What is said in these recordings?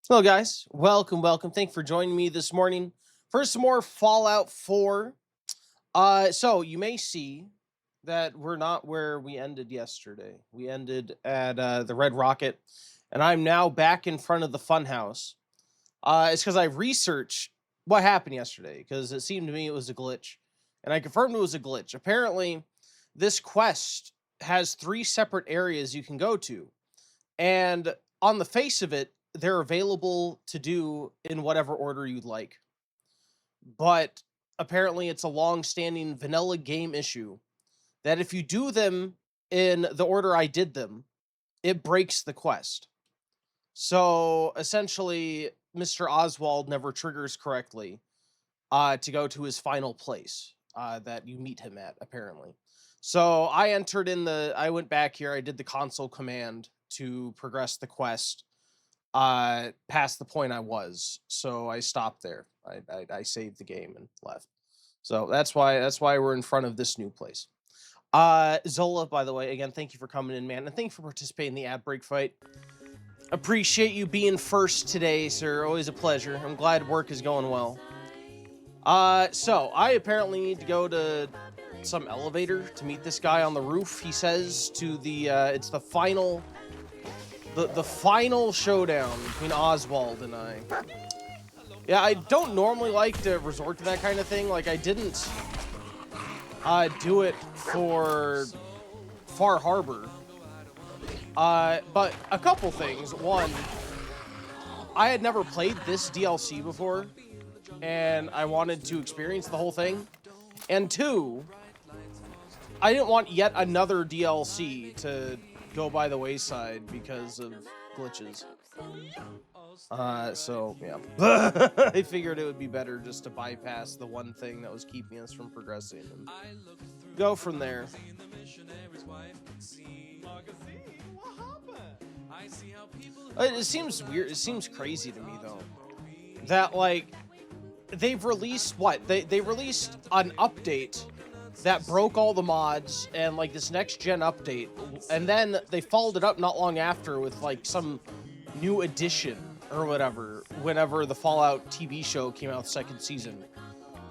Hello, guys. Welcome. Thank you for joining me this morning for some more Fallout 4. So you may see that we're not where we ended yesterday. We ended at the Red Rocket, and I'm now back in front of the Funhouse. It's because I researched what happened yesterday because it seemed to me it was a glitch, and I confirmed it was a glitch. Apparently, this quest has three separate areas you can go to, and on the face of it, they're available to do in whatever order you'd like. But apparently, it's a long-standing vanilla game issue that if you do them in the order I did them, it breaks the quest. So essentially, Mr. Oswald never triggers correctly to go to his final place that you meet him at, apparently. So I went back here, I did the console command to progress the quest past the point I was. So I stopped there. I saved the game and left. So that's why we're in front of this new place. Zola, by the way, again, thank you for coming in, man, and thank you for participating in the ad break fight. Appreciate you being first today, sir. Always a pleasure. I'm glad work is going well. So I apparently need to go to some elevator to meet this guy on the roof. He says to the it's the final showdown between Oswald and I. Yeah, I don't normally like to resort to that kind of thing. Like, I didn't do it for Far Harbor. But a couple things. One, I had never played this DLC before, and I wanted to experience the whole thing. And two, I didn't want yet another DLC to go by the wayside because of glitches. So yeah, I figured it would be better just to bypass the one thing that was keeping us from progressing and go from there. It seems weird. It seems crazy to me though that like they've released they released an update that broke all the mods and like this next gen update, and then they followed it up not long after with like some new edition or whatever whenever the Fallout TV show came out second season,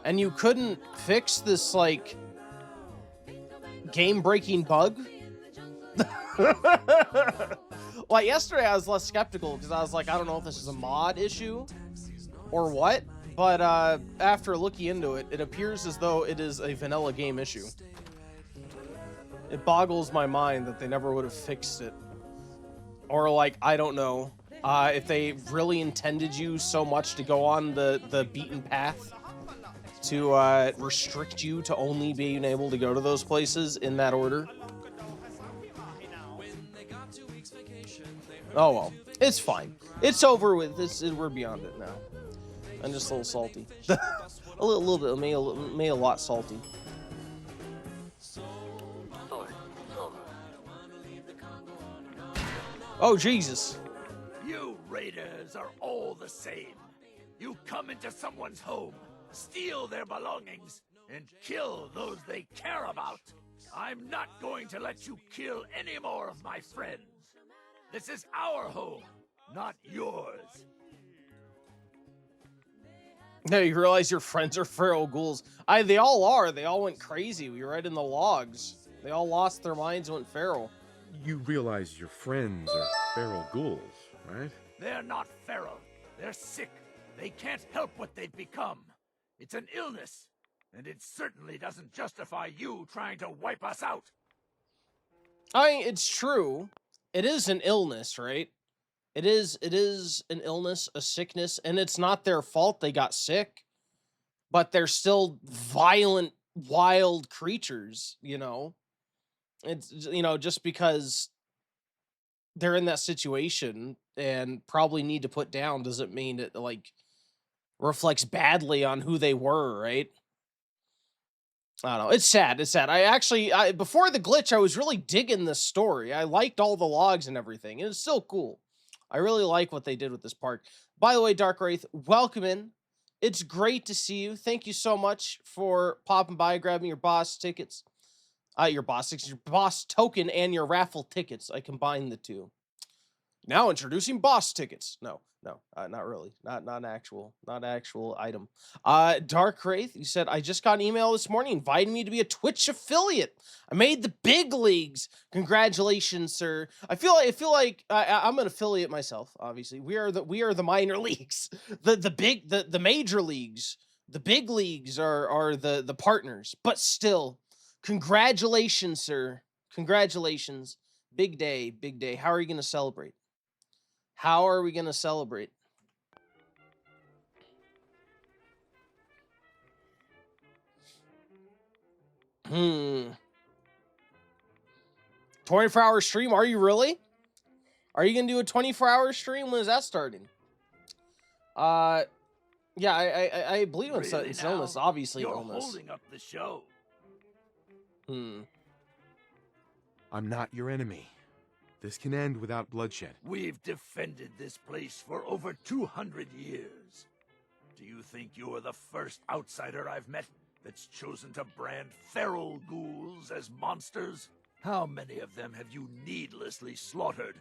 and you couldn't fix this like game breaking bug. Like yesterday I was less skeptical because I was like, I don't know if this is a mod issue or what, but after looking into it, it appears as though it is a vanilla game issue. It boggles my mind that they never would have fixed it. Or like, I don't know, if they really intended you so much to go on the beaten path to restrict you to only being able to go to those places in that order. Oh well, it's fine. It's over with. We're beyond it now. I'm just a little salty. a little bit, maybe a lot salty. Oh Jesus! You raiders are all the same. You come into someone's home, steal their belongings, and kill those they care about. I'm not going to let you kill any more of my friends. This is our home, not yours. No, you realize your friends are feral ghouls. They all are. They all went crazy. We read in the logs. They all lost their minds and went feral. You realize your friends are feral ghouls, right? They're not feral. They're sick. They can't help what they've become. It's an illness, and it certainly doesn't justify you trying to wipe us out. I mean, it's true. It is an illness, right? It is an illness, a sickness, and it's not their fault they got sick, but they're still violent, wild creatures, you know? It's, you know, just because they're in that situation and probably need to put down doesn't mean it, like, reflects badly on who they were, right? I don't know. It's sad. It's sad. Before the glitch, I was really digging this story. I liked all the logs and everything. It was still cool. I really like what they did with this park. By the way, Dark Wraith, welcome in. It's great to see you. Thank you so much for popping by, grabbing your boss tickets. Your boss token and your raffle tickets. I combined the two. Now introducing boss tickets. No, not really. Not not actual item. Dark Wraith, you said, I just got an email this morning inviting me to be a Twitch affiliate. I made the big leagues. Congratulations, sir. I feel like I'm an affiliate myself. Obviously, we are the minor leagues. The major leagues. The big leagues are the partners. But still, congratulations, sir. Congratulations. Big day, big day. How are you going to celebrate? How are we going to celebrate? Hmm. 24-hour stream? Are you really? Are you going to do a 24-hour stream? When is that starting? Yeah, I believe it's Really it's an now? illness. Obviously an You're illness. holding up the show. I'm not your enemy. This can end without bloodshed. We've defended this place for over 200 years. Do you think you're the first outsider I've met that's chosen to brand feral ghouls as monsters? How many of them have you needlessly slaughtered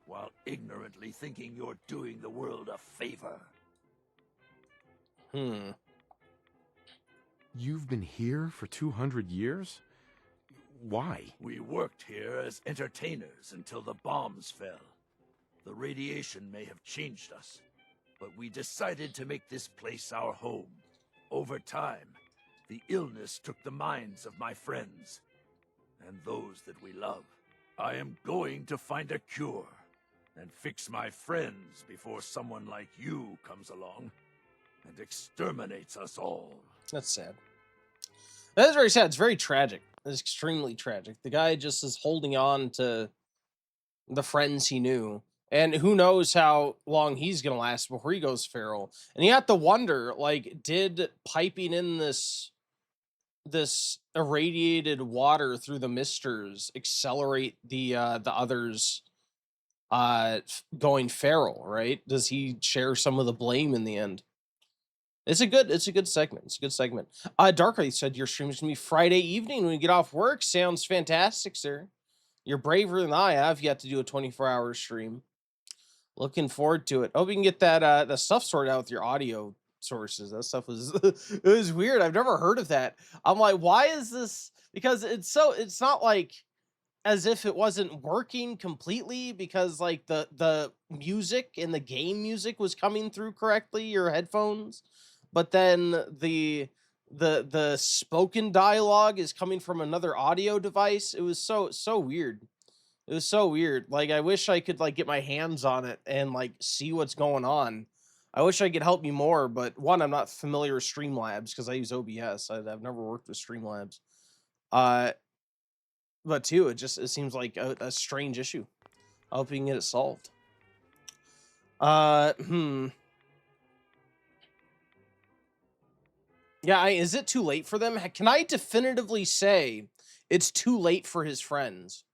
while ignorantly thinking you're doing the world a favor? You've been here for 200 years? Why? We worked here as entertainers until the bombs fell. The radiation may have changed us, but we decided to make this place our home. Over time, the illness took the minds of my friends and those that we love. I am going to find a cure and fix my friends before someone like you comes along and exterminates us all. That's sad. That is very sad. It's very tragic. It's extremely tragic. The guy just is holding on to the friends he knew. And who knows how long he's going to last before he goes feral. And you have to wonder, like, did piping in this irradiated water through the misters accelerate the others going feral, right? Does he share some of the blame in the end? It's a good segment. It's a good segment. Darkray said your stream is gonna be Friday evening when you get off work. Sounds fantastic, sir. You're braver than I have yet to do a 24-hour stream. Looking forward to it. Hope you can get that stuff sorted out with your audio sources. That stuff was it was weird. I've never heard of that. I'm like, why is this? Because it's not like as if it wasn't working completely, because like the music and the game music was coming through correctly, your headphones, but then the spoken dialogue is coming from another audio device. It was so weird. It was so weird. Like, I wish I could like get my hands on it and like see what's going on. I wish I could help me more, but one, I'm not familiar with Streamlabs because I use OBS. I've never worked with Streamlabs. But two, it seems like a strange issue. I hope you can get it solved. Yeah, is it too late for them? Can I definitively say it's too late for his friends?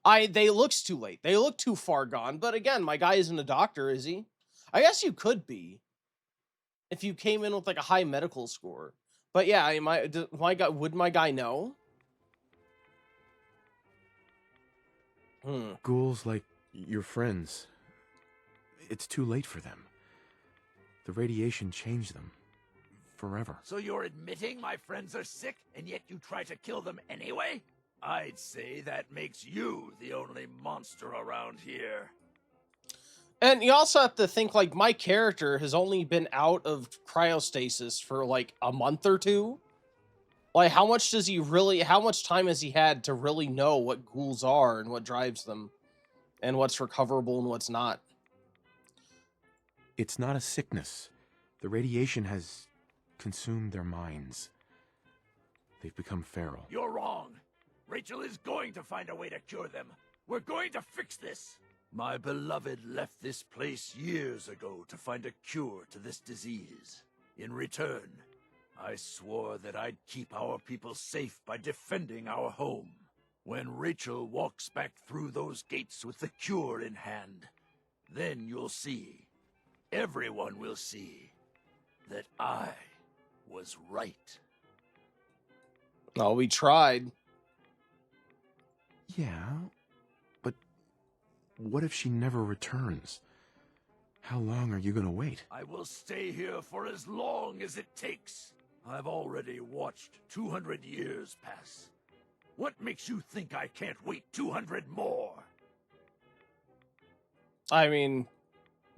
They looks too late. They look too far gone. But again, my guy isn't a doctor, is he? I guess you could be if you came in with like a high medical score. But yeah, would my guy know? Ghouls like your friends. It's too late for them. The radiation changed them. Forever. So you're admitting my friends are sick, and yet you try to kill them anyway? I'd say that makes you the only monster around here. And you also have to think, like, my character has only been out of cryostasis for like a month or two. Like, how much time has he had to really know what ghouls are and what drives them and what's recoverable and what's not? It's not a sickness. The radiation has consumed their minds. They've become feral. You're wrong. Rachel is going to find a way to cure them. We're going to fix this. My beloved left this place years ago to find a cure to this disease. In return, I swore that I'd keep our people safe by defending our home. When Rachel walks back through those gates with the cure in hand, then you'll see, everyone will see, that I was right. Oh, we tried. Yeah, but what if she never returns? How long are you gonna wait? I will stay here for as long as it takes. I've already watched 200 years pass. What makes you think I can't wait 200 more? I mean,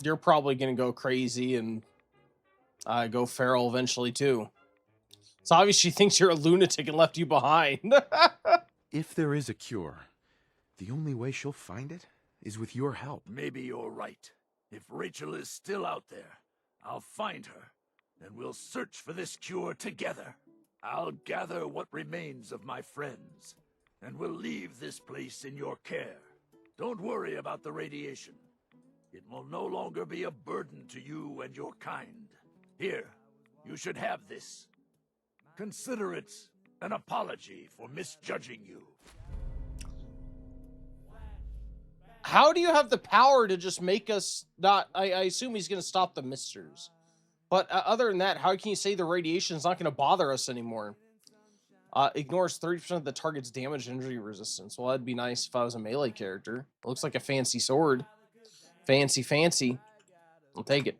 you're probably gonna go crazy and go feral eventually too. It's obvious she thinks you're a lunatic and left you behind. If there is a cure, the only way she'll find it is with your help. Maybe you're right. If Rachel is still out there, I'll find her, and we'll search for this cure together. I'll gather what remains of my friends, and we'll leave this place in your care. Don't worry about the radiation. It will no longer be a burden to you and your kind. Here, you should have this. Consider it an apology for misjudging you. How do you have the power to just make us not... I assume he's going to stop the misters. But other than that, how can you say the radiation is not going to bother us anymore? Ignores 30% of the target's damage and injury resistance. Well, that'd be nice if I was a melee character. It looks like a fancy sword. Fancy. I'll take it.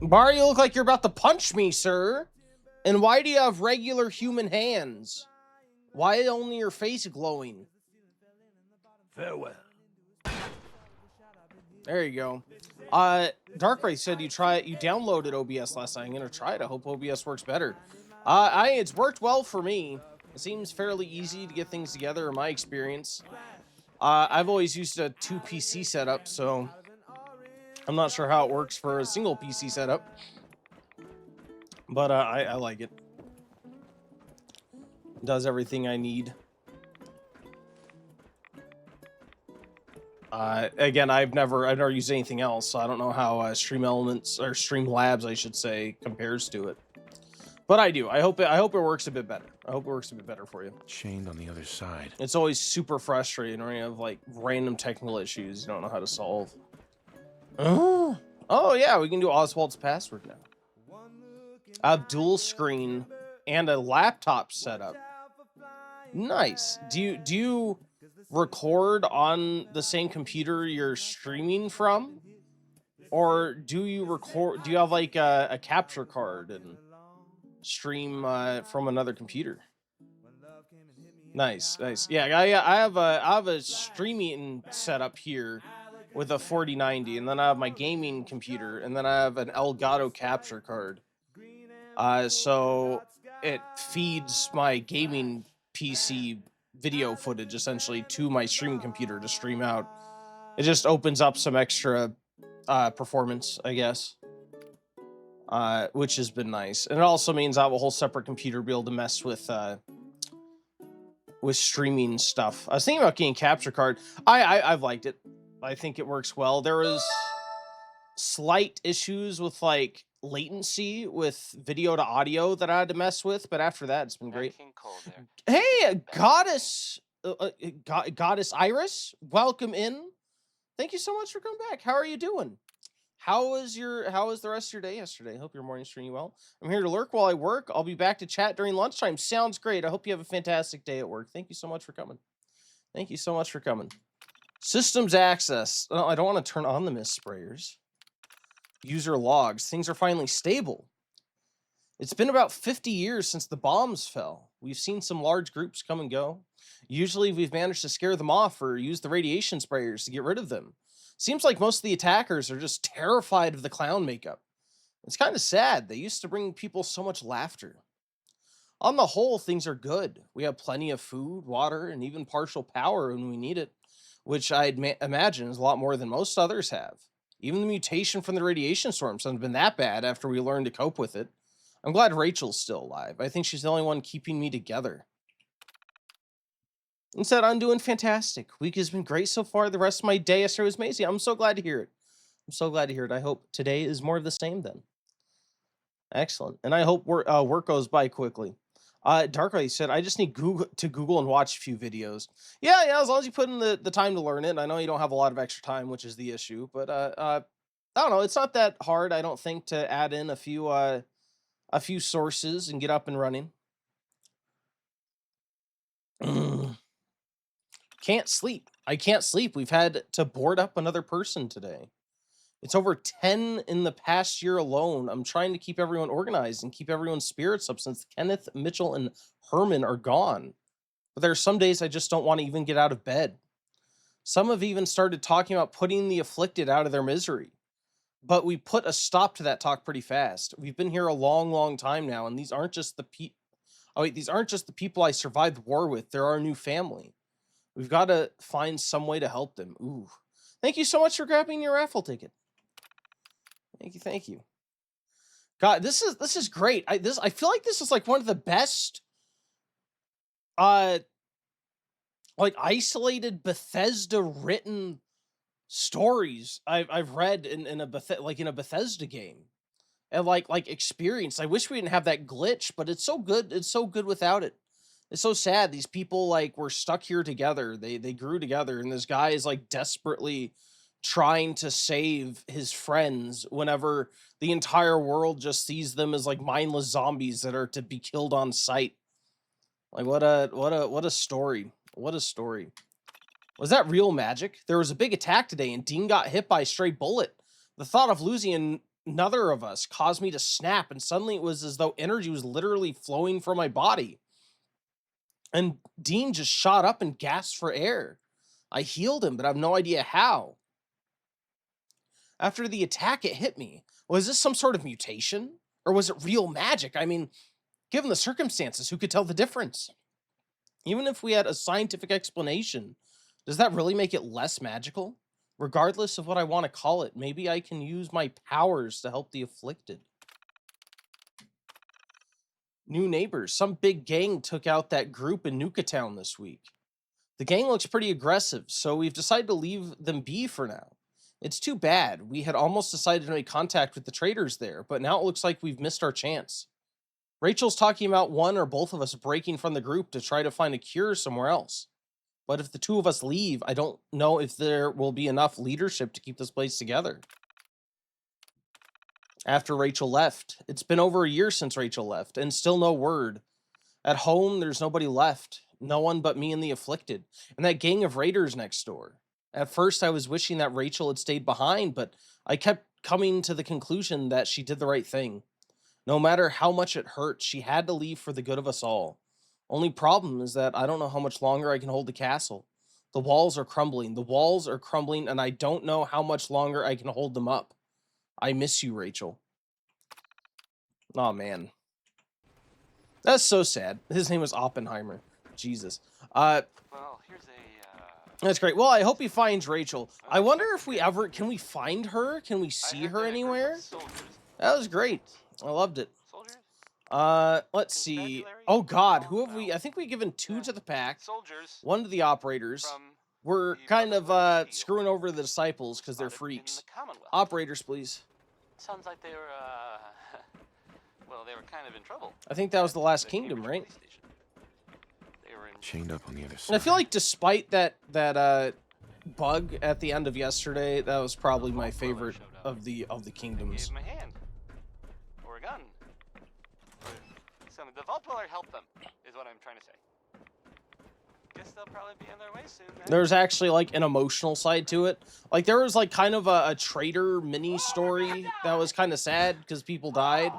Bar, you look like you're about to punch me, sir. And why do you have regular human hands? Why only your face glowing? Farewell. There you go. Darkray said you downloaded OBS last night. I'm gonna try it. I hope OBS works better. It's worked well for me. It seems fairly easy to get things together in my experience. I've always used a 2 PC setup, so I'm not sure how it works for a single PC setup. But I like it. It does everything I need. Again, I've never used anything else, so I don't know how Stream Elements or Stream Labs, I should say, compares to it. But I do. I hope it works a bit better. I hope it works a bit better for you. Chained on the other side. It's always super frustrating when you have like random technical issues you don't know how to solve. Oh yeah, we can do Oswald's password now. I have dual screen and a laptop setup. Nice. Do you record on the same computer you're streaming from, or do you have like a capture card and stream from another computer? Nice. Yeah, I have a streaming setup here with a 4090, and then I have my gaming computer, and then I have an Elgato capture card. So it feeds my gaming PC video footage essentially to my streaming computer to stream out. It just opens up some extra performance, I guess, which has been nice. And it also means I have a whole separate computer to be able to mess with streaming stuff. I was thinking about getting capture card. I've liked it. I think it works well. There was slight issues with like latency with video to audio that I had to mess with, but after that it's been great. Hey, goddess Iris, welcome in. Thank you so much for coming back. How are you doing? How was the rest of your day yesterday? Hope your morning's treating you well. I'm here to lurk while I work. I'll be back to chat during lunchtime. Sounds great. I hope you have a fantastic day at work. Thank you so much for coming. Thank you so much for coming. Systems access. Oh, I don't want to turn on the mist sprayers. User logs. Things are finally stable. It's been about 50 years since the bombs fell. We've seen some large groups come and go. Usually we've managed to scare them off or use the radiation sprayers to get rid of them. Seems like most of the attackers are just terrified of the clown makeup. It's kind of sad. They used to bring people so much laughter. On the whole, things are good. We have plenty of food, water, and even partial power when we need it, which I'd imagine is a lot more than most others have. Even the mutation from the radiation storms hasn't been that bad after we learned to cope with it. I'm glad Rachel's still alive. I think she's the only one keeping me together. Instead, I'm doing fantastic. Week has been great so far. The rest of my day yesterday was amazing. I'm so glad to hear it. I'm so glad to hear it. I hope today is more of the same then. Excellent. And I hope work goes by quickly. Darklight said, I just need Google and watch a few videos. Yeah, as long as you put in the time to learn it. I know you don't have a lot of extra time, which is the issue. But I don't know. It's not that hard, I don't think, to add in a few sources and get up and running. Can't sleep. I can't sleep. We've had to board up another person today. It's over 10 in the past year alone. I'm trying to keep everyone organized and keep everyone's spirits up since Kenneth, Mitchell, and Herman are gone. But there are some days I just don't want to even get out of bed. Some have even started talking about putting the afflicted out of their misery. But we put a stop to that talk pretty fast. We've been here a long, long time now, and these aren't just the these aren't just the people I survived war with. They're our new family. We've got to find some way to help them. Ooh. Thank you so much for grabbing your raffle ticket. Thank you. God, this is great. I feel like this is like one of the best like isolated Bethesda written stories I've read in a Bethesda game. And like experience. I wish we didn't have that glitch, but it's so good. It's so good without it. It's so sad. These people like were stuck here together. They grew together, and this guy is like desperately trying to save his friends whenever the entire world just sees them as like mindless zombies that are to be killed on sight. Like what a story. What a story. Was that real magic? There was a big attack today and Dean got hit by a stray bullet. The thought of losing another of us caused me to snap, and suddenly it was as though energy was literally flowing from my body. And Dean just shot up and gasped for air. I healed him, but I have no idea how. After the attack, it hit me. Was this some sort of mutation? Or was it real magic? I mean, given the circumstances, who could tell the difference? Even if we had a scientific explanation, does that really make it less magical? Regardless of what I want to call it, maybe I can use my powers to help the afflicted. New neighbors. Some big gang took out that group in Nuka Town this week. The gang looks pretty aggressive, so we've decided to leave them be for now. It's too bad. We had almost decided to make contact with the traders there, but now it looks like we've missed our chance. Rachel's talking about one or both of us breaking from the group to try to find a cure somewhere else. But if the two of us leave, I don't know if there will be enough leadership to keep this place together. After Rachel left, it's been over a year since Rachel left, and still no word. At home, there's nobody left. No one but me and the afflicted, and that gang of raiders next door. At first, I was wishing that Rachel had stayed behind, but I kept coming to the conclusion that she did the right thing. No matter how much it hurt, she had to leave for the good of us all. Only problem is that I don't know how much longer I can hold the castle. The walls are crumbling. The walls are crumbling, and I don't know how much longer I can hold them up. I miss you, Rachel. Oh, man. That's so sad. His name was Oppenheimer. Jesus. Well, here's a, That's great. Well, I hope he finds Rachel. I wonder if we ever... Can we find her? Can we see her anywhere? That was great. I loved it. Let's see. Oh, God. Who have we... I think we've given 2 to the pack. 1 to the operators. We're kind of screwing over the disciples because they're freaks. Operators, please. Sounds like they were, well, they were kind of in trouble. I think that was the last kingdom, right? They were Chained up on the other side. And I feel like despite that bug at the end of yesterday, that was probably my favorite of the kingdoms. Gave him a hand. Or a gun. The Vault Dweller helped them, is what I'm trying to say. Guess they'll probably be on their way soon, then. There's actually like an emotional side to it. Like there was like kind of a traitor mini story that was kind of sad because people died.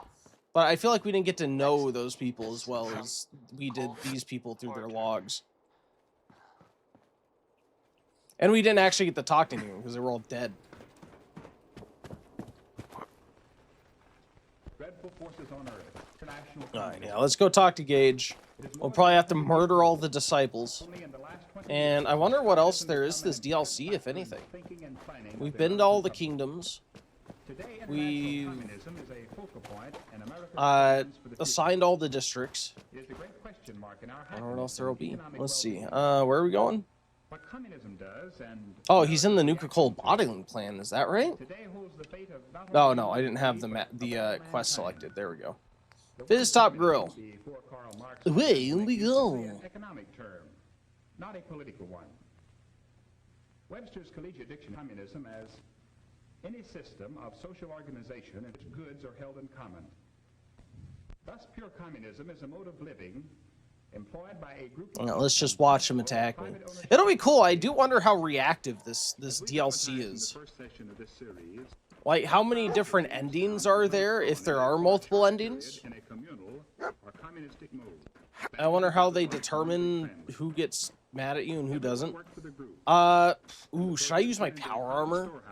But I feel like we didn't get to know those people as well as we did these people through their logs. And we didn't actually get to talk to anyone because they were all dead. Alright, yeah, let's go talk to Gage. We'll probably have to murder all the disciples. And I wonder what else there is this DLC, if anything. We've been to all the kingdoms. We've assigned all the districts. I don't know what else there will be. Let's see. Where are we going? Oh, he's in the Nuka-World bottling plan. Is that right? Oh, no, I didn't have the quest selected. There we go. Fizz Top Grill. Away we go. Economic term, not a political one. Webster's Collegiate Dictionary communism as any system of social organization in which goods are held in common. Thus, pure communism is a mode of living employed by a group Well, of let's just watch him attack me. It'll be cool. I do wonder how reactive this DLC is. Like, how many different endings are there, if there are multiple endings? I wonder how they determine who gets mad at you and who doesn't. Ooh, should I use my power armor?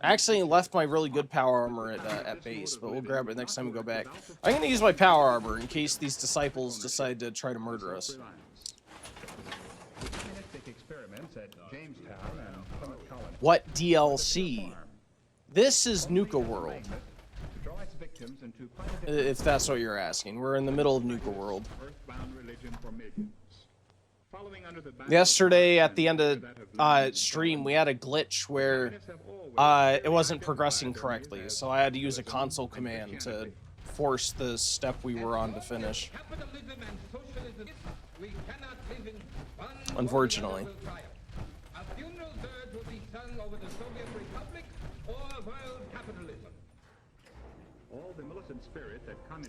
I actually left my really good power armor at base, but we'll grab it next time we go back. I'm gonna use my power armor in case these disciples decide to try to murder us. What DLC? This is Nuka-World. If that's what you're asking. We're in the middle of Nuka-World. Yesterday, at the end of stream, we had a glitch where it wasn't progressing correctly, so I had to use a console command to force the step we were on to finish. Unfortunately.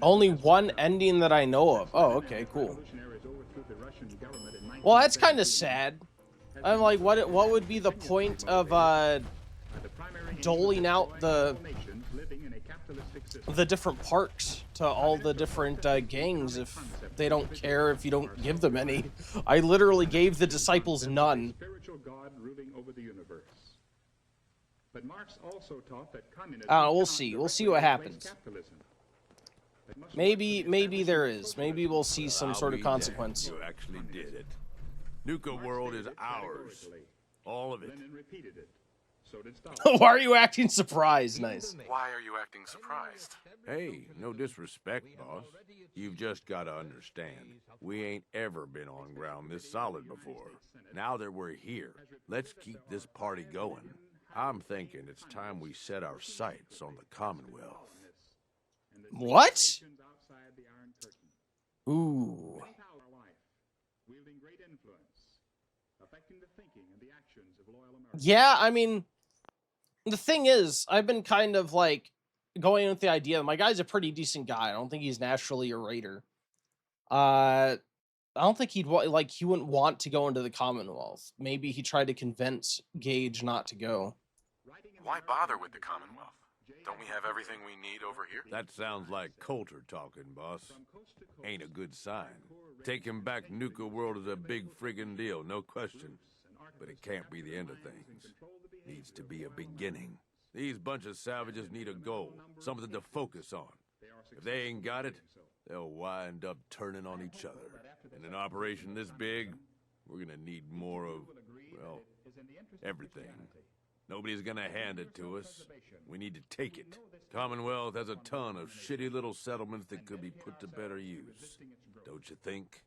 Only one ending that I know of. Oh, okay, cool. Well, that's kind of sad. I'm like, what would be the point of doling out the different parks to all the different gangs if they don't care if you don't give them any? I literally gave the disciples none. We'll see. We'll see what happens. Maybe there is. Maybe we'll see some sort of consequence. You actually did it. Nuka-World is ours. All of it. Why are you acting surprised? Nice. Why are you acting surprised? Hey, no disrespect, boss. You've just got to understand. We ain't ever been on ground this solid before. Now that we're here, let's keep this party going. I'm thinking it's time we set our sights on the Commonwealth. What? Ooh. Yeah, I mean, the thing is, I've been kind of like going with the idea that my guy's a pretty decent guy. I don't think he's naturally a raider. I don't think he wouldn't want to go into the Commonwealth. Maybe he tried to convince Gage not to go. Why bother with the Commonwealth? Don't we have everything we need over here? That sounds like Coulter talking, boss. Ain't a good sign. Taking back Nuka-World is a big friggin' deal, no question. But it can't be the end of things. Needs to be a beginning. These bunch of savages need a goal, something to focus on. If they ain't got it, they'll wind up turning on each other. In an operation this big, we're gonna need more of, well, everything. Nobody's gonna hand it to us. We need to take it. Commonwealth has a ton of shitty little settlements that could be put to better use. Don't you think?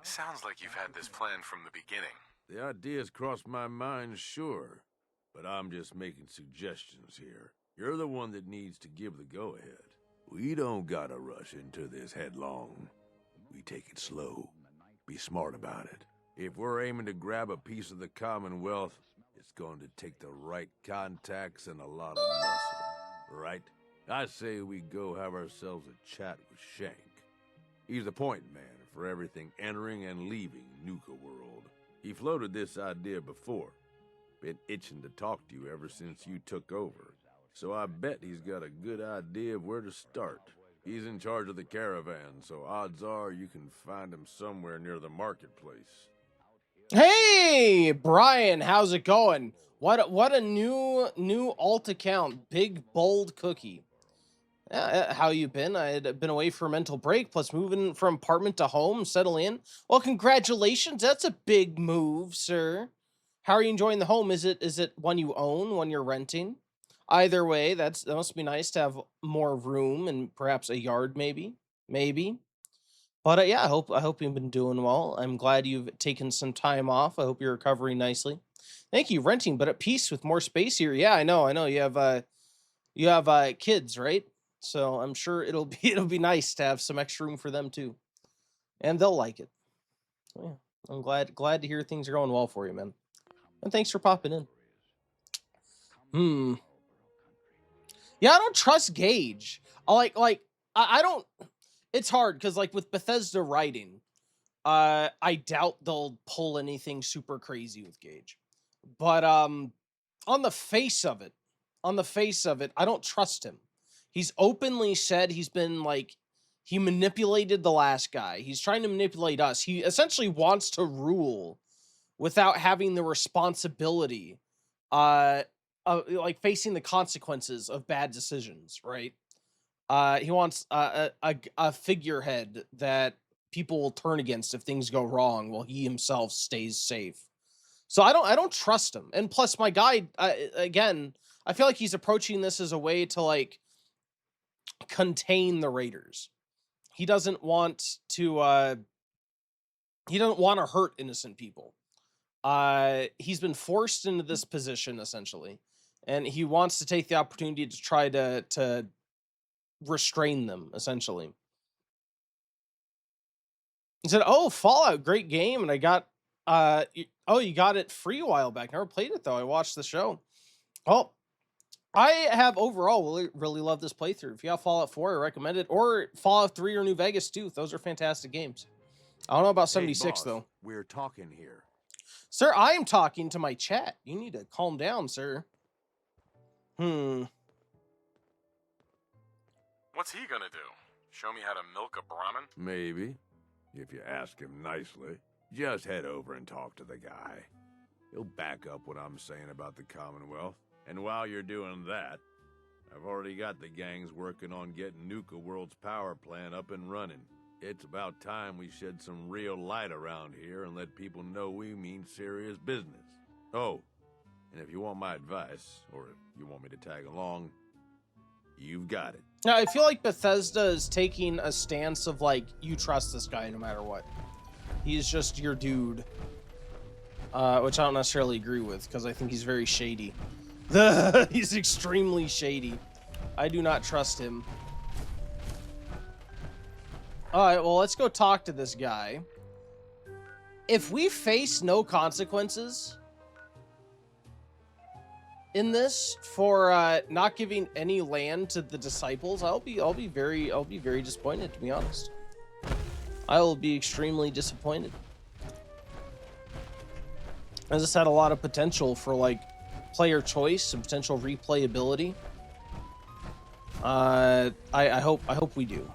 Sounds like you've had this plan from the beginning. The idea's crossed my mind, sure. But I'm just making suggestions here. You're the one that needs to give the go-ahead. We don't gotta rush into this headlong. We take it slow. Be smart about it. If we're aiming to grab a piece of the Commonwealth, it's going to take the right contacts and a lot of muscle, right? I say we go have ourselves a chat with Shank. He's the point man for everything entering and leaving Nuka-World. He floated this idea before. Been itching to talk to you ever since you took over. So I bet he's got a good idea of where to start. He's in charge of the caravan, so odds are you can find him somewhere near the marketplace. Hey, Brian, how's it going? What a new alt account, Big Bold Cookie. How you been? I had been away for a mental break, plus moving from apartment to home, settling in. Well, congratulations. That's a big move, sir. How are you enjoying the home? Is it one you own, one you're renting? Either way, that must be nice to have more room and perhaps a yard, maybe. But yeah, I hope you've been doing well. I'm glad you've taken some time off. I hope you're recovering nicely. Thank you, renting, but at peace with more space here. Yeah, I know. You have kids, right? So I'm sure it'll be nice to have some extra room for them too, and they'll like it. So, yeah, I'm glad to hear things are going well for you, man. And thanks for popping in. Yeah, I don't trust Gage. I don't. It's hard because like with Bethesda writing, I doubt they'll pull anything super crazy with Gage. But on the face of it, I don't trust him. He's openly said he's been like he manipulated the last guy. He's trying to manipulate us. He essentially wants to rule without having the responsibility, like facing the consequences of bad decisions, right? He wants a figurehead that people will turn against if things go wrong, while he himself stays safe. So I don't trust him. And plus, my guy, again, I feel like he's approaching this as a way to like contain the Raiders. He doesn't want to. He doesn't want to hurt innocent people. He's been forced into this position essentially, and he wants to take the opportunity to try to restrain them essentially. He said, "Oh, Fallout, great game," and I got oh, you got it free a while back. Never played it though. I watched the show. Oh, I have overall really loved this playthrough. If you have Fallout 4, I recommend it, or Fallout 3 or New Vegas 2. Those are fantastic games. I don't know about 76 boss, though. We're talking here. Sir, I am talking to my chat. You need to calm down, sir. What's he gonna do? Show me how to milk a Brahmin? Maybe. If you ask him nicely. Just head over and talk to the guy. He'll back up what I'm saying about the Commonwealth. And while you're doing that, I've already got the gangs working on getting Nuka-World's power plant up and running. It's about time we shed some real light around here and let people know we mean serious business. Oh, and if you want my advice, or if you want me to tag along, you've got it. Now, I feel like Bethesda is taking a stance of like, you trust this guy no matter what. He's just your dude. Which I don't necessarily agree with, because I think he's very shady. He's extremely shady. I do not trust him. Alright, well, let's go talk to this guy. If we face no consequences in this for not giving any land to the disciples, I'll be very disappointed, to be honest. I will be extremely disappointed. As this had a lot of potential for like player choice and potential replayability. I hope we do.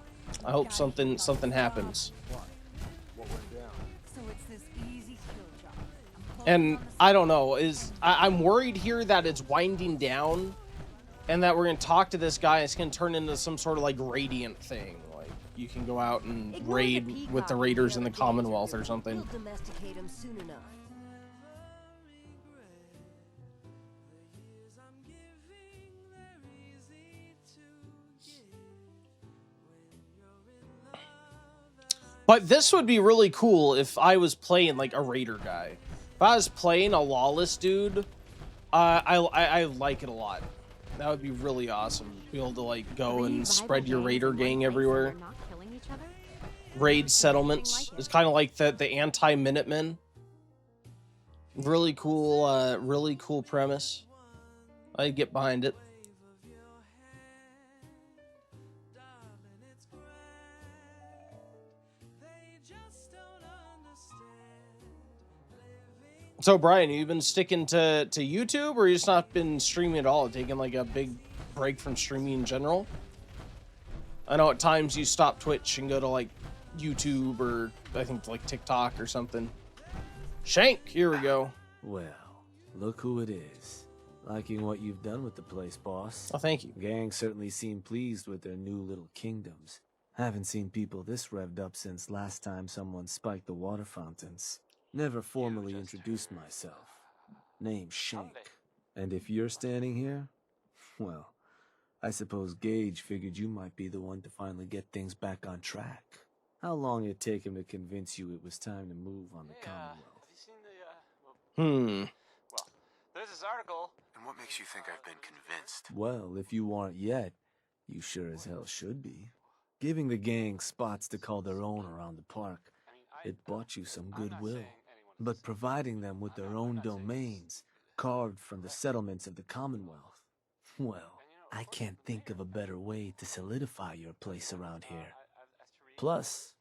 I hope something happens. And I don't know, I'm worried here that it's winding down and that we're gonna talk to this guy, it's gonna turn into some sort of like Radiant thing. Like you can go out and raid with the Raiders in the Commonwealth or something. But this would be really cool if I was playing like a Raider guy. If I was playing a lawless dude, I like it a lot. That would be really awesome. Be able to like go and spread your Raider gang everywhere. Raid settlements. It's kind of like the anti-Minutemen. Really cool premise. I'd get behind it. So Brian, you been sticking to YouTube, or you just not been streaming at all? Taking like a big break from streaming in general? I know at times you stop Twitch and go to like YouTube or I think like TikTok or something. Shank, here we go. Well, look who it is. Liking what you've done with the place, boss. Oh, thank you. Gang certainly seem pleased with their new little kingdoms. Haven't seen people this revved up since last time someone spiked the water fountains. Never formally introduced myself. Name's Shank. And if you're standing here, well, I suppose Gage figured you might be the one to finally get things back on track. How long did it take him to convince you it was time to move on the Commonwealth? Have you seen the, well, there's this article. And what makes you think I've been convinced? Well, if you aren't yet, you sure as hell should be. Giving the gang spots to call their own around the park, it bought you some goodwill. But providing them with their own domains, carved from the settlements of the Commonwealth, well, I can't think of a better way to solidify your place around here. As to read, Plus,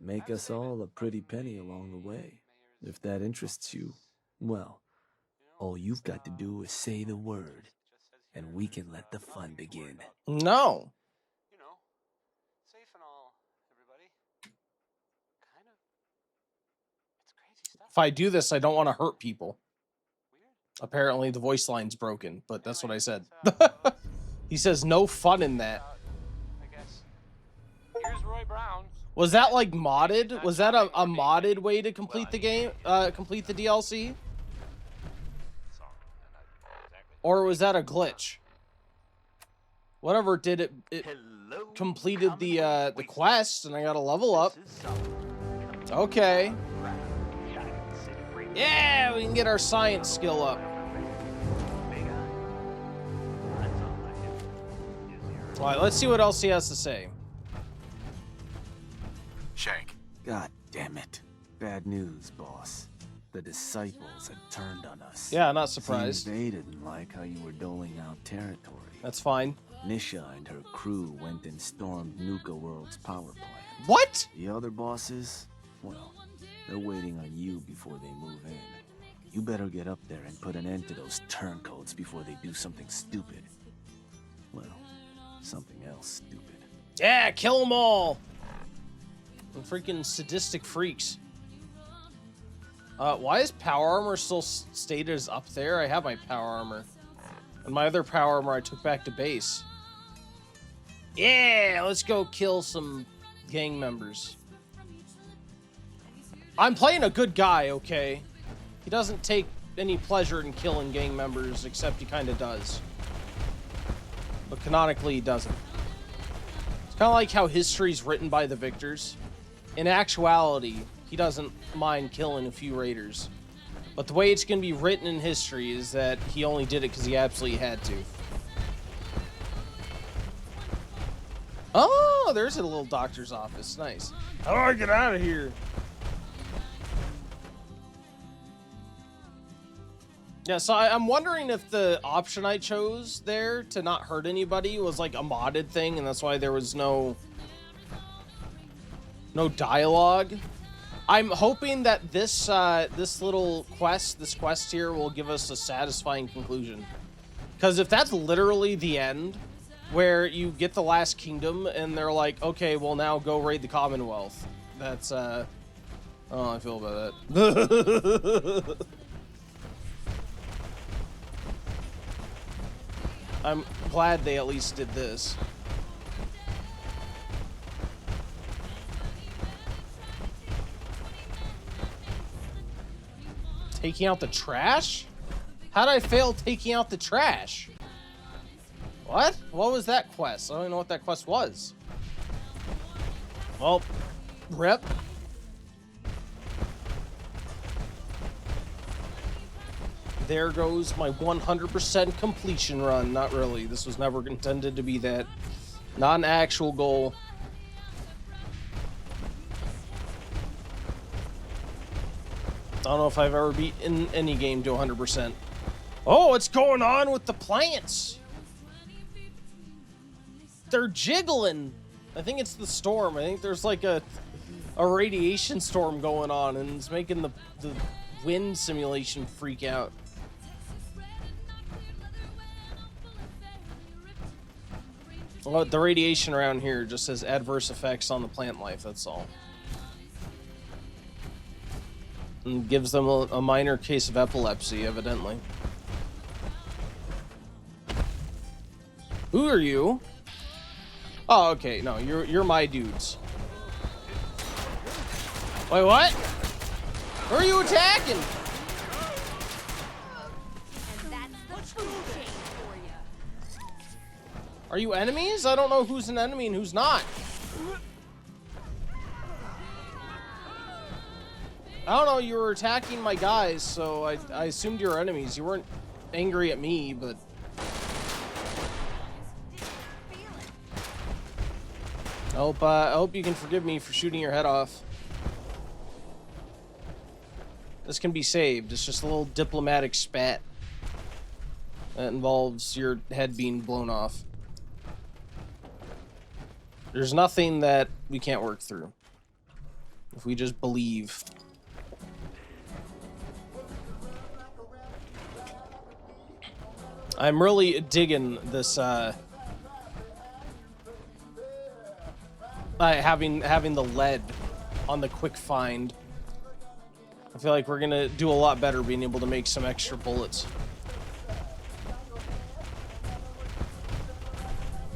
make I us say that all a pretty penny the along the way. mayor's If that interests you, well, all you've got to do is say the word, just says and here we there's, can let the nothing fun to worry begin. about. No. You know, safe and all, everybody. Kind of. It's crazy stuff. If I do this, I don't want to hurt people. Weird. Apparently, the voice line's broken, but that's what I Anyways, said. let's, He says no fun in that. I guess. Here's Roy Brown. Was that like modded? Not Was that a shopping or being modded late. way to complete the game? Complete the DLC? Sorry, and I exactly. Or was that a glitch? Whatever it did, it Hello, completed the Commonwealth quest, and I got a level up. This is Solomon. Okay. Shining City Radio. Yeah, we can get our science skill up. Big Eye. That's all I do. Is your All right, let's see what else he has to say. Shank. God damn it. Bad news, boss. The disciples had turned on us. Yeah, not surprised. Seems they didn't like how you were doling out territory. That's fine. Nisha and her crew went and stormed Nuka-World's power plant. What? The other bosses, well, they're waiting on you before they move in. You better get up there and put an end to those turncoats before they do something stupid. Well, something else stupid. Yeah, kill them all. The freaking sadistic freaks. Why is power armor still stated as up there? I have my power armor. And my other power armor I took back to base. Yeah, let's go kill some gang members. I'm playing a good guy, okay? He doesn't take any pleasure in killing gang members, except he kind of does. But canonically, he doesn't. It's kind of like how history's written by the victors. In actuality, he doesn't mind killing a few raiders. But the way it's going to be written in history is that he only did it because he absolutely had to. Oh, there's a little doctor's office. Nice. How do I get out of here? Yeah, so I'm wondering if the option I chose there to not hurt anybody was like a modded thing, and that's why there was no dialogue. I'm hoping that this little quest, this quest here, will give us a satisfying conclusion. Because if that's literally the end, where you get the last kingdom and they're like, okay, well now go raid the Commonwealth. That's I don't know how I feel about that. I'm glad they at least did this. Taking out the trash? How'd I fail taking out the trash? What? What was that quest? I don't even know what that quest was. Well, rip. There goes my 100% completion run. Not really. This was never intended to be that. Not an actual goal. I don't know if I've ever beaten any game to 100%. Oh, what's going on with the plants? They're jiggling. I think it's the storm. I think there's like a radiation storm going on, and it's making the wind simulation freak out. Well, the radiation around here just says adverse effects on the plant life, that's all. And gives them a minor case of epilepsy, evidently. Who are you? Oh, okay, no, you're my dudes. Wait, what? Who are you attacking? And that's the food chain for you. Are you enemies? I don't know who's an enemy and who's not. I don't know, you were attacking my guys, so I assumed you were enemies. You weren't angry at me, but... I hope you can forgive me for shooting your head off. This can be saved. It's just a little diplomatic spat. That involves your head being blown off. There's nothing that we can't work through if we just believe. I'm really digging this having the lead on the quick find. I feel like we're gonna do a lot better being able to make some extra bullets.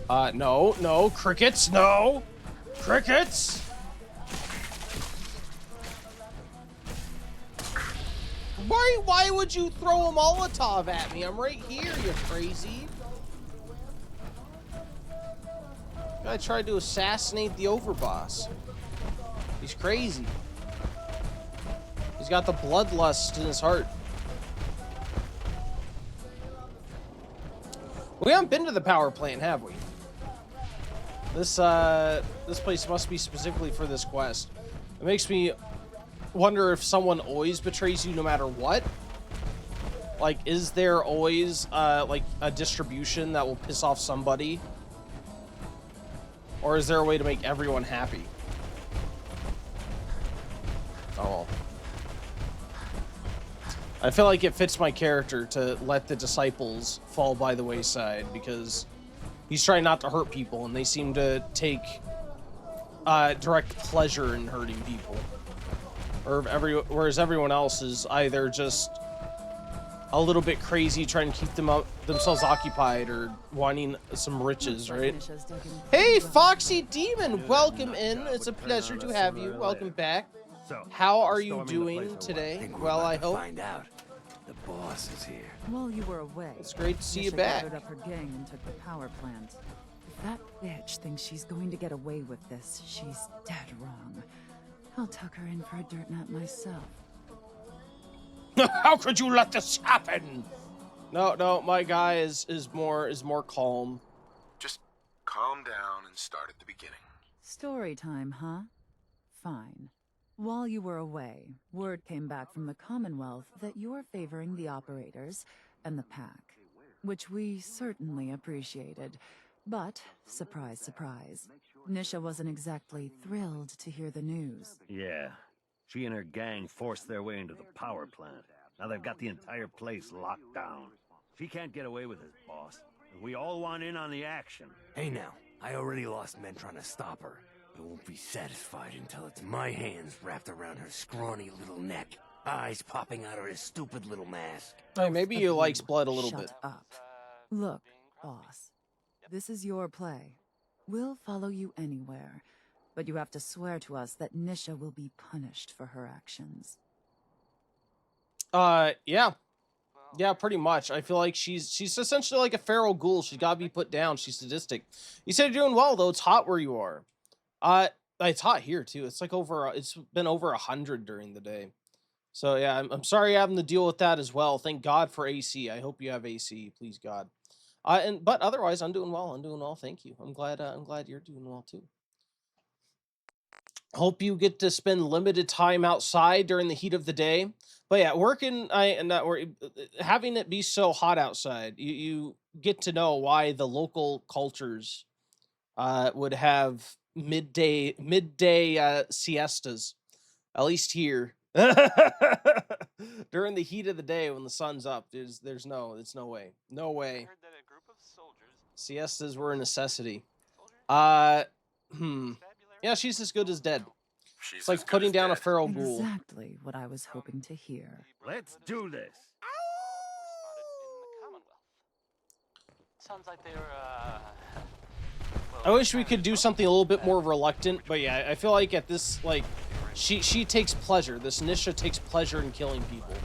No, crickets, no! Crickets! Why would you throw a Molotov at me? I'm right here, you crazy. Guy tried to assassinate the overboss. He's crazy. He's got the bloodlust in his heart. We haven't been to the power plant, have we? This place must be specifically for this quest. It makes me wonder if someone always betrays you no matter what. Like, is there always like a distribution that will piss off somebody? Or is there a way to make everyone happy? Oh. I feel like it fits my character to let the disciples fall by the wayside because he's trying not to hurt people and they seem to take direct pleasure in hurting people. Or whereas everyone else is either just a little bit crazy trying to keep themselves occupied or wanting some riches, right? Hey, Foxy Demon, welcome in. It's a pleasure to have you. Welcome back. How are you doing today? Well, I hope. Find out. The boss is here. While you were away, It's great to see you Nisha back. gathered up her gang and took the power plant. If that bitch thinks she's going to get away with this, she's dead wrong. I'll tuck her in for a dirt nap myself. How could you let this happen? No, my guy is more calm. Just calm down and start at the beginning. Story time, huh? Fine. While you were away, word came back from the Commonwealth that you're favoring the operators and the pack, which we certainly appreciated. But, surprise, surprise, Nisha wasn't exactly thrilled to hear the news. Yeah. She and her gang forced their way into the power plant. Now they've got the entire place locked down. She can't get away with it, boss. And we all want in on the action. Hey now, I already lost men trying to stop her. I won't be satisfied until it's my hands wrapped around her scrawny little neck, eyes popping out of her stupid little mask. Hey, maybe he likes blood a little Shut bit. up. Look, boss. This is your play. We'll follow you anywhere, but you have to swear to us that Nisha will be punished for her actions. Yeah. Yeah, pretty much. I feel like she's essentially like a feral ghoul. She's got to be put down. She's sadistic. You said you're doing well, though. It's hot where you are. It's hot here, too. It's like it's been over 100 during the day. So, yeah, I'm sorry you're having to deal with that as well. Thank God for AC. I hope you have AC, please God. But otherwise, I'm doing well. I'm doing well. Thank you. I'm glad you're doing well, too. Hope you get to spend limited time outside during the heat of the day. But yeah, having it be so hot outside, you get to know why the local cultures would have midday siestas, at least here. During the heat of the day when the sun's up, it's no way. No way. I heard that a group of soldiers. Siestas were a necessity. Yeah, she's as good as dead. It's like putting down a feral ghoul. Exactly what I was hoping to hear. Let's do this. Sounds like they were, I wish we could do something a little bit more reluctant, but yeah, I feel like at this, like, she takes pleasure. This Nisha takes pleasure in killing people.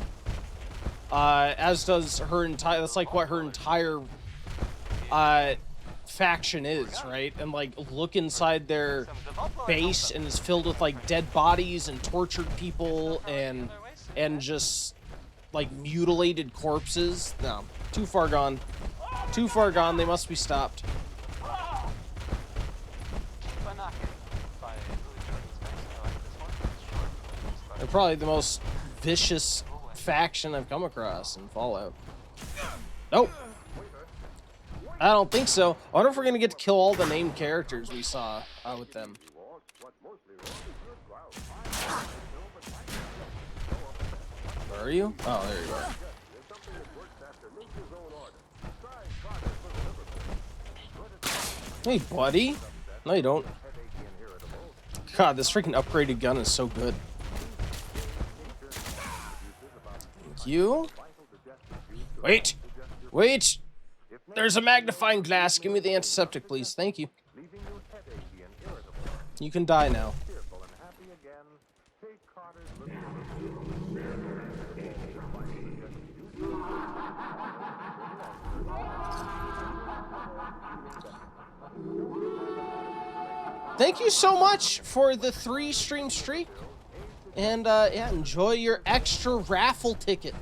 As does her entire, that's like what her entire, faction is, right? And like, look inside their base and it's filled with like dead bodies and tortured people and just like mutilated corpses. No, too far gone. Too far gone. They must be stopped. They're probably the most vicious faction I've come across in Fallout. Nope. I don't think so. I wonder if we're gonna get to kill all the named characters we saw with them. Where are you? Oh, there you are. Hey, buddy. No, you don't. God, this freaking upgraded gun is so good. Thank you. Wait! Wait! There's a magnifying glass. Give me the antiseptic, please. Thank you. You can die now. Thank you so much for the 3 stream streak. And, yeah, enjoy your extra raffle ticket.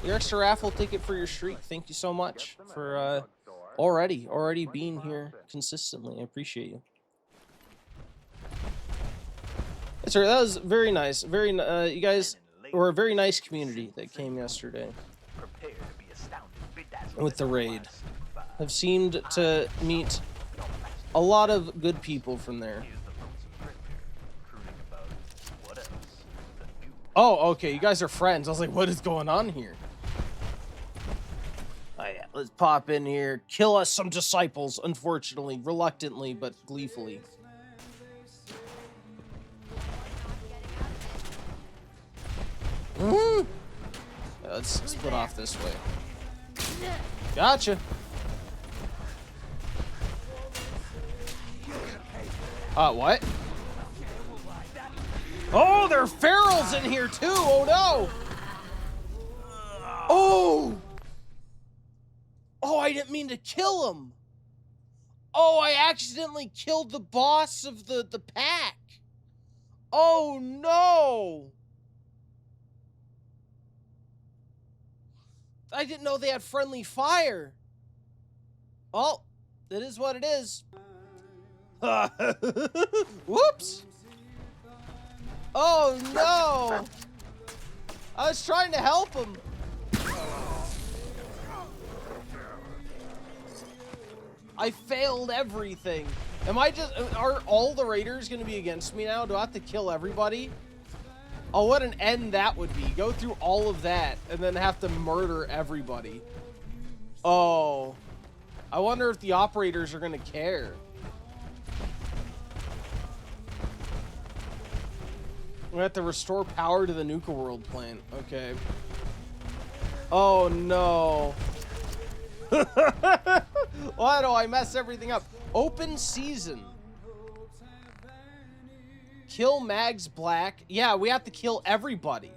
Your extra raffle ticket for your streak. Thank you so much for, already being here consistently. I appreciate you. Sir, that was very nice. Very, you guys were a very nice community that came yesterday. With the raid. Have seemed to meet a lot of good people from there. Oh, okay, you guys are friends. I was like, what is going on here? Oh yeah, let's pop in here. Kill us some disciples, unfortunately. Reluctantly, but gleefully. Yeah, let's split off this way. Gotcha. What? Oh, there are ferals in here too. Oh no. Oh. Oh, I didn't mean to kill him. Oh, I accidentally killed the boss of the pack. Oh no. I didn't know they had friendly fire. Well, it is what it is. Whoops. Oh no. I was trying to help him. I failed everything. Am I just, are all the raiders gonna be against me now? Do I have to kill everybody? Oh, what an end that would be. Go through all of that and then have to murder everybody. Oh. I wonder if the operators are gonna care. We have to restore power to the Nuka-World plant. Okay. Oh no. Why do I mess everything up? Open season. Kill Mags Black. Yeah, we have to kill everybody.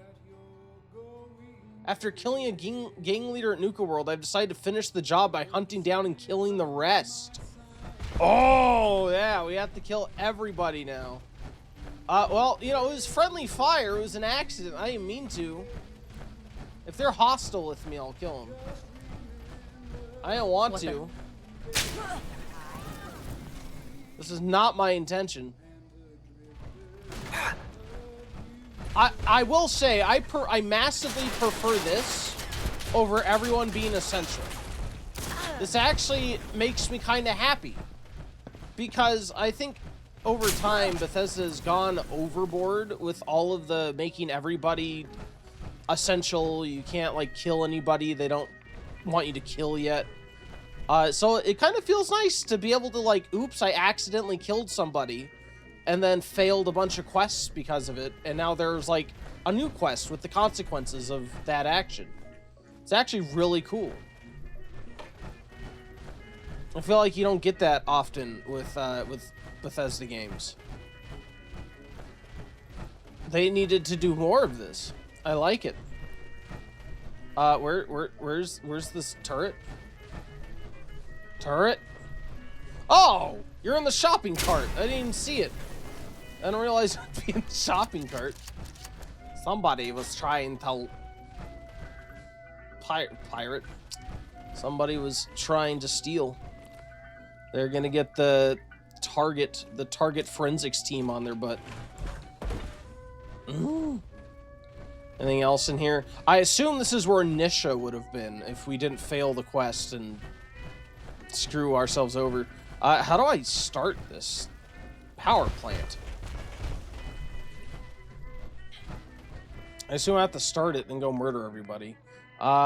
After killing a gang leader at Nuka-World, I've decided to finish the job by hunting down and killing the rest. Oh, yeah, we have to kill everybody now. Well, you know, it was friendly fire. It was an accident. I didn't mean to. If they're hostile with me, I'll kill them. I don't want to. This is not my intention. I will say, I massively prefer this over everyone being essential. This actually makes me kind of happy. Because I think over time, Bethesda's gone overboard with all of the making everybody essential. You can't, like, kill anybody they don't want you to kill yet. So it kind of feels nice to be able to, like, oops, I accidentally killed somebody and then failed a bunch of quests because of it. And now there's, like, a new quest with the consequences of that action. It's actually really cool. I feel like you don't get that often with Bethesda games. They needed to do more of this. I like it. Where's this turret? Turret? Oh! You're in the shopping cart. I didn't even see it. I didn't realize it'd be in the shopping cart. Somebody was trying to pirate. Somebody was trying to steal. They're gonna get the target forensics team on their butt. Ooh. Anything else in here? I assume this is where Nisha would have been if we didn't fail the quest and screw ourselves over. How do I start this power plant? I assume I have to start it, then go murder everybody.